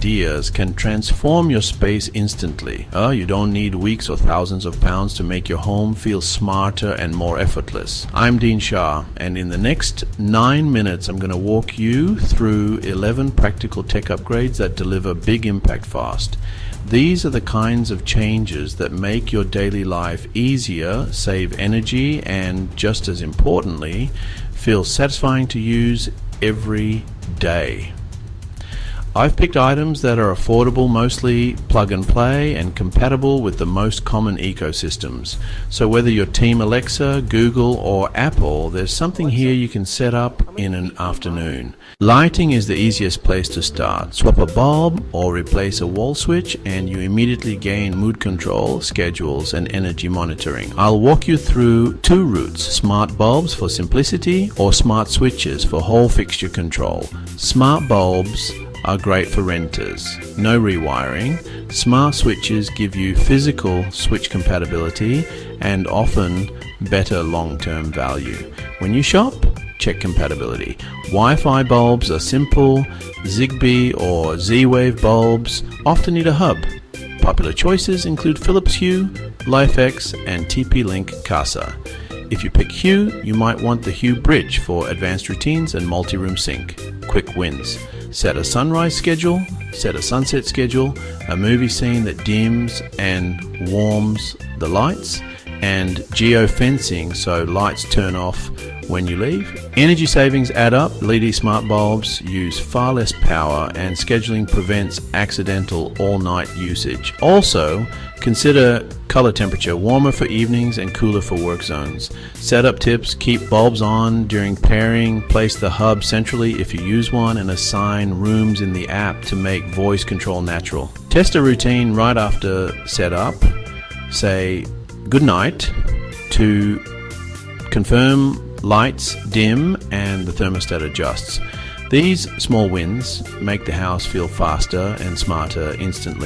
ideas can transform your space instantly. You don't need weeks or thousands of pounds to make your home feel smarter and more effortless. I'm Dean Shah, and in the next 9 minutes I'm going to walk you through 11 practical tech upgrades that deliver big impact fast. These are the kinds of changes that make your daily life easier, save energy, and just as importantly, feel satisfying to use every day. I've picked items that are affordable, mostly plug and play, and compatible with the most common ecosystems. So whether you're Team Alexa, Google, or Apple, there's something here you can set up in an afternoon. Lighting is the easiest place to start. Swap a bulb or replace a wall switch and you immediately gain mood control, schedules, and energy monitoring. I'll walk you through two routes: smart bulbs for simplicity or smart switches for whole fixture control. Smart bulbs are great for renters. No rewiring. Smart switches give you physical switch compatibility and often better long-term value. When you shop, check compatibility. Wi-Fi bulbs are simple. Zigbee or Z-Wave bulbs often need a hub. Popular choices include Philips Hue, LifeX, and TP-Link Casa. If you pick Hue, you might want the Hue Bridge for advanced routines and multi-room sync. Quick wins: set a sunrise schedule, set a sunset schedule, a movie scene that dims and warms the lights, and geo-fencing so lights turn off when you leave. Energy savings add up. LED smart bulbs use far less power, and scheduling prevents accidental all-night usage. Also, consider color temperature: warmer for evenings and cooler for work zones. Setup tips: keep bulbs on during pairing, place the hub centrally if you use one, and assign rooms in the app to make voice control natural. Test a routine right after setup. Say good night to confirm lights dim and the thermostat adjusts. These small wins make the house feel faster and smarter instantly.